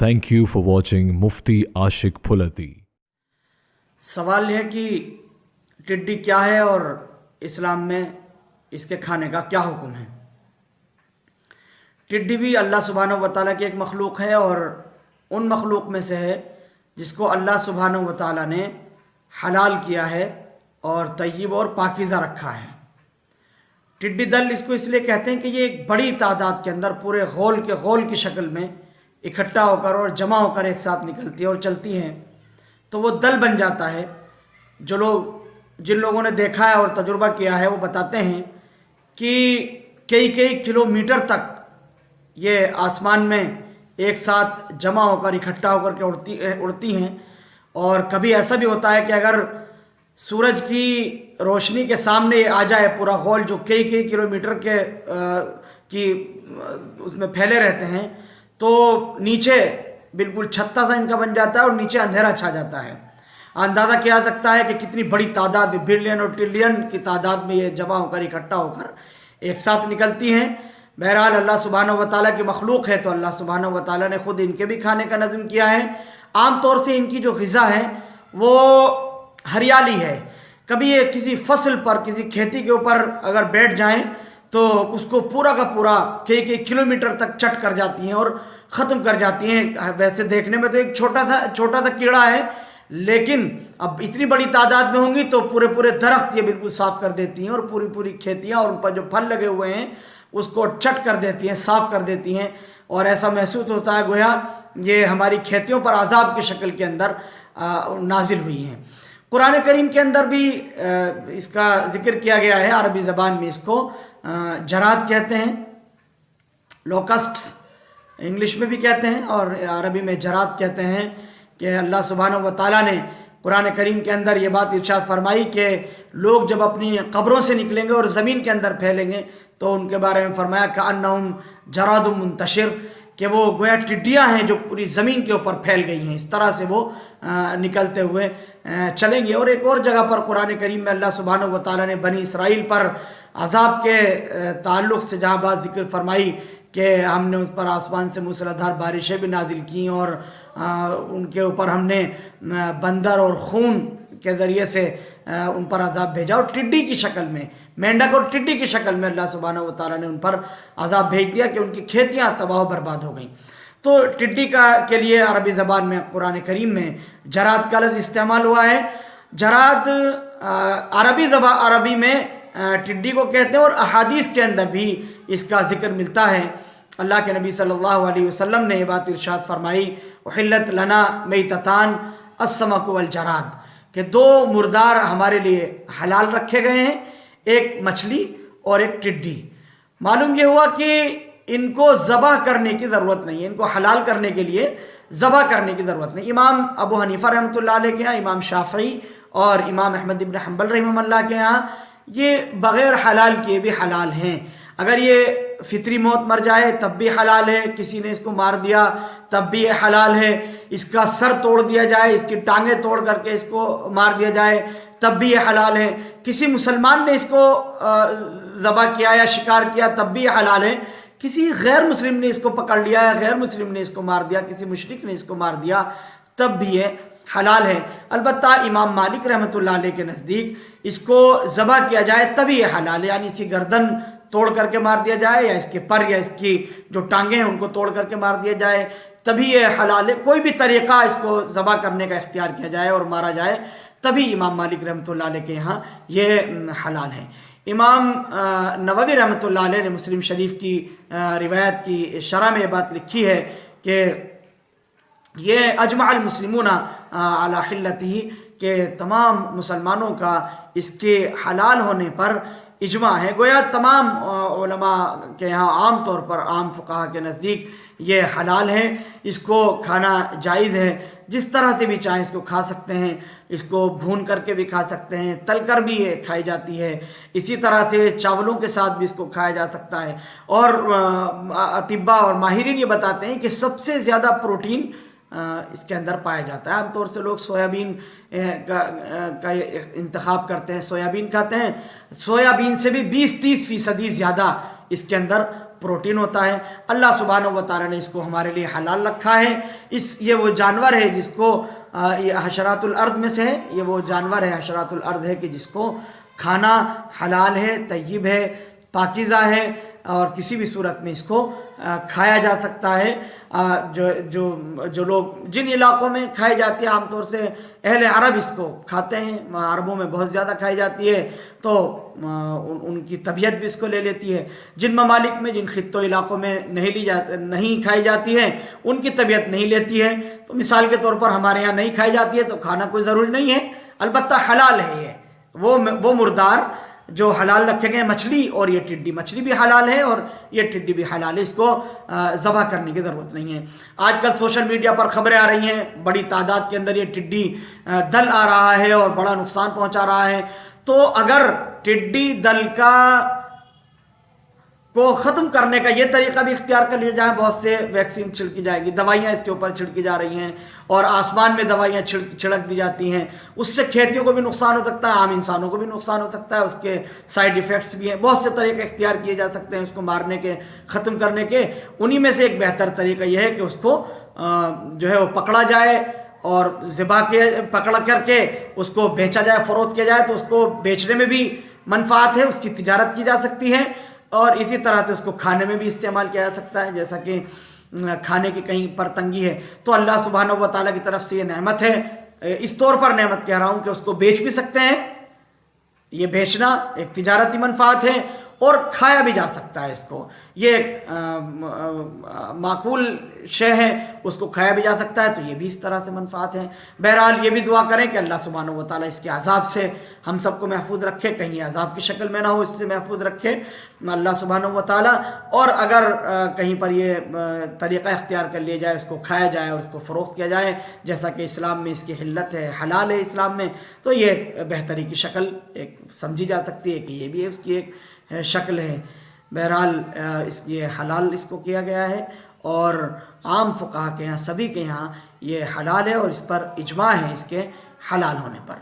Thank you for watching Mufti Ashik Phulati. سوال یہ ہے کہ ٹڈی کیا ہے اور اسلام میں اس کے کھانے کا کیا حکم ہے۔ ٹڈی بھی اللہ سبحانہ و تعالیٰ کی ایک مخلوق ہے اور ان مخلوق میں سے ہے جس کو اللہ سبحانہ و تعالیٰ نے حلال کیا ہے اور طیب اور پاکیزہ رکھا ہے۔ ٹڈی دل اس کو اس لیے کہتے ہیں کہ یہ ایک بڑی تعداد کے اندر پورے غول کی شکل میں اکٹھا ہو کر اور جمع ہو کر ایک ساتھ نکلتی ہے اور چلتی ہیں، تو وہ دل بن جاتا ہے۔ جن لوگوں نے دیکھا ہے اور تجربہ کیا ہے وہ بتاتے ہیں کہ کئی کلومیٹر تک یہ آسمان میں ایک ساتھ جمع ہو کر اکٹھا ہو کر کے اڑتی ہیں، اور کبھی ایسا بھی ہوتا ہے کہ اگر سورج کی روشنی کے سامنے آ جائے پورا غول جو کئی کلومیٹر کی اس میں پھیلے رہتے ہیں، تو نیچے بالکل چھتا سا ان کا بن جاتا ہے اور نیچے اندھیرا چھا جاتا ہے۔ اندازہ کیا جا سکتا ہے کہ کتنی بڑی تعداد، بلین اور ٹریلین کی تعداد میں یہ جمع ہو کر اکٹھا ہو کر ایک ساتھ نکلتی ہیں۔ بہرحال اللہ سبحانہ و تعالیٰ کی مخلوق ہے تو اللہ سبحانہ و تعالیٰ نے خود ان کے بھی کھانے کا نظم کیا ہے۔ عام طور سے ان کی جو غذا ہے وہ ہریالی ہے۔ کبھی یہ کسی فصل پر، کسی کھیتی کے اوپر اگر بیٹھ جائیں تو اس کو پورا کا پورا کئی کلومیٹر تک چٹ کر جاتی ہیں اور ختم کر جاتی ہیں۔ ویسے دیکھنے میں تو ایک چھوٹا سا کیڑا ہے، لیکن اب اتنی بڑی تعداد میں ہوں گی تو پورے درخت یہ بالکل صاف کر دیتی ہیں اور پوری کھیتیاں اور ان پر جو پھل لگے ہوئے ہیں اس کو چٹ کر دیتی ہیں، صاف کر دیتی ہیں، اور ایسا محسوس ہوتا ہے گویا یہ ہماری کھیتیوں پر عذاب کی شکل کے اندر نازل ہوئی ہیں۔ قرآن کریم کے اندر بھی اس کا ذکر کیا گیا ہے۔ عربی زبان میں اس کو جراد کہتے ہیں، لوکسٹس انگلش میں بھی کہتے ہیں اور عربی میں جراد کہتے ہیں، کہ اللہ سبحانہ و تعالیٰ نے قرآن کریم کے اندر یہ بات ارشاد فرمائی کہ لوگ جب اپنی قبروں سے نکلیں گے اور زمین کے اندر پھیلیں گے تو ان کے بارے میں فرمایا کأنہم جراد منتشر، کہ وہ گویا ٹڈیاں ہیں جو پوری زمین کے اوپر پھیل گئی ہیں، اس طرح سے وہ نکلتے ہوئے چلیں گے۔ اور ایک اور جگہ پر قرآن کریم میں اللہ سبحانہ و تعالیٰ نے بنی اسرائیل پر عذاب کے تعلق سے جہاں بات ذکر فرمائی کہ ہم نے اس پر آسمان سے موسلادھار بارشیں بھی نازل کیں اور ان کے اوپر ہم نے بندر اور خون کے ذریعے سے ان پر عذاب بھیجا، اور ٹڈی کی شکل میں، مینڈک اور ٹڈی کی شکل میں اللہ سبحانہ و تعالیٰ نے ان پر عذاب بھیج دیا کہ ان کی کھیتیاں تباہ و برباد ہو گئیں۔ تو ٹڈی کے لیے عربی زبان میں قرآن کریم میں جراد کا لفظ استعمال ہوا ہے۔ جراد عربی میں ٹڈی کو کہتے ہیں، اور احادیث کے اندر بھی اس کا ذکر ملتا ہے۔ اللہ کے نبی صلی اللہ علیہ وسلم نے یہ بات ارشاد فرمائی احلت لنا میتتان السمک والجراد، کہ دو مردار ہمارے لیے حلال رکھے گئے ہیں، ایک مچھلی اور ایک ٹڈی۔ معلوم یہ ہوا کہ ان کو ذبح کرنے کی ضرورت نہیں ہے، ان کو حلال کرنے کے لیے ذبح کرنے کی ضرورت نہیں۔ امام ابو حنیفہ رحمۃ اللہ علیہ کے یہاں، امام شافعی اور امام احمد بن حنبل رحمہ اللہ کے یہاں یہ بغیر حلال کیے بھی حلال ہیں۔ اگر یہ فطری موت مر جائے تب بھی حلال ہے، کسی نے اس کو مار دیا تب بھی یہ حلال ہے، اس کا سر توڑ دیا جائے، اس کی ٹانگیں توڑ کر کے اس کو مار دیا جائے تب بھی یہ حلال ہے، کسی مسلمان نے اس کو ذبح کیا یا شکار کیا تب بھی یہ حلال ہے، کسی غیر مسلم نے اس کو پکڑ لیا یا غیر مسلم نے اس کو مار دیا، کسی مشرک نے اس کو مار دیا تب بھی یہ حلال ہے۔ البتہ امام مالک رحمۃ اللہ علیہ کے نزدیک اس کو ذبح کیا جائے تبھی یہ حلال ہے، یعنی اس کی گردن توڑ کر کے مار دیا جائے یا اس کے پر یا اس کی جو ٹانگیں ہیں ان کو توڑ کر کے مار دیا جائے تبھی یہ حلال ہے۔ کوئی بھی طریقہ اس کو ذبح کرنے کا اختیار کیا جائے اور مارا جائے تبھی امام مالک رحمۃ اللہ علیہ کے یہاں یہ حلال ہے۔ امام نووی رحمۃ اللہ علیہ نے مسلم شریف کی روایت کی شرح میں یہ بات لکھی ہے کہ یہ اجمع المسلمون علی حلتہ، کہ تمام مسلمانوں کا اس کے حلال ہونے پر اجماع ہے۔ گویا تمام علماء کے یہاں عام طور پر، عام فقہا کے نزدیک یہ حلال ہے، اس کو کھانا جائز ہے، جس طرح سے بھی چاہیں اس کو کھا سکتے ہیں، اس کو بھون کر کے بھی کھا سکتے ہیں، تل کر بھی یہ کھائی جاتی ہے، اسی طرح سے چاولوں کے ساتھ بھی اس کو کھایا جا سکتا ہے۔ اور اطباء اور ماہرین یہ بتاتے ہیں کہ سب سے زیادہ پروٹین اس کے اندر پایا جاتا ہے۔ عام طور سے لوگ سویابین کا انتخاب کرتے ہیں، سویابین کھاتے ہیں، سویابین سے بھی 20-30% زیادہ اس کے اندر پروٹین ہوتا ہے۔ اللہ سبحانہ و تعالیٰ نے اس کو ہمارے لیے حلال رکھا ہے، یہ وہ جانور ہے جس کو یہ حشرات الارض میں سے ہے، یہ وہ جانور ہے حشرات الارض ہے کہ جس کو کھانا حلال ہے، طیب ہے، پاکیزہ ہے، اور کسی بھی صورت میں اس کو کھایا جا سکتا ہے۔ جو لوگ جن علاقوں میں کھائی جاتی ہے، عام طور سے اہل عرب اس کو کھاتے ہیں، عربوں میں بہت زیادہ کھائی جاتی ہے، تو ان کی طبیعت بھی اس کو لے لیتی ہے۔ جن ممالک میں، جن خطوں علاقوں میں نہیں کھائی جاتی ہے، ان کی طبیعت نہیں لیتی ہے۔ تو مثال کے طور پر ہمارے یہاں نہیں کھائی جاتی ہے تو کھانا کوئی ضروری نہیں ہے، البتہ حلال ہے یہ وہ مردار جو حلال رکھے گئے، مچھلی اور یہ ٹڈی، مچھلی بھی حلال ہے اور یہ ٹڈی بھی حلال ہے، اس کو ذبح کرنے کی ضرورت نہیں ہے۔ آج کل سوشل میڈیا پر خبریں آ رہی ہیں، بڑی تعداد کے اندر یہ ٹڈی دل آ رہا ہے اور بڑا نقصان پہنچا رہا ہے۔ تو اگر ٹڈی دل کو ختم کرنے کا یہ طریقہ بھی اختیار کر لیا جائے، بہت سے ویکسین چھڑکی جائے گی، دوائیاں اس کے اوپر چھڑکی جا رہی ہیں اور آسمان میں دوائیاں چھڑک دی جاتی ہیں، اس سے کھیتیوں کو بھی نقصان ہو سکتا ہے، عام انسانوں کو بھی نقصان ہو سکتا ہے، اس کے سائیڈ ایفیکٹس بھی ہیں۔ بہت سے طریقے اختیار کیے جا سکتے ہیں اس کو مارنے کے، ختم کرنے کے۔ انہی میں سے ایک بہتر طریقہ یہ ہے کہ اس کو جو ہے وہ پکڑا جائے اور پکڑ کر کے اس کو بیچا جائے، فروخت کیا جائے، تو اس کو بیچنے میں بھی منفعت ہے، اس کی تجارت کی جا سکتی ہے، اور اسی طرح سے اس کو کھانے میں بھی استعمال کیا جا سکتا ہے، جیسا کہ کھانے کی کہیں پر تنگی ہے تو اللہ سبحانہ و تعالیٰ کی طرف سے یہ نعمت ہے، اس طور پر نعمت کہہ رہا ہوں کہ اس کو بیچ بھی سکتے ہیں، یہ بیچنا ایک تجارتی منفعت ہے، اور کھایا بھی جا سکتا ہے، اس کو یہ معقول شے ہے، اس کو کھایا بھی جا سکتا ہے، تو یہ بھی اس طرح سے منفعت ہے۔ بہرحال یہ بھی دعا کریں کہ اللہ سبحانہ و تعالیٰ اس کے عذاب سے ہم سب کو محفوظ رکھے، کہیں عذاب کی شکل میں نہ ہو، اس سے محفوظ رکھے اللہ سبحانہ و تعالیٰ۔ اور اگر کہیں پر یہ طریقہ اختیار کر لیا جائے، اس کو کھایا جائے اور اس کو فروخت کیا جائے، جیسا کہ اسلام میں اس کی حلت ہے، حلال ہے اسلام میں، تو یہ بہتری کی شکل ایک سمجھی جا سکتی ہے کہ یہ بھی اس کی ایک شکل ہے۔ بہرحال اس یہ حلال اس کو کیا گیا ہے، اور عام فقہا کے یہاں، سبھی کے یہاں یہ حلال ہے، اور اس پر اجماع ہے اس کے حلال ہونے پر۔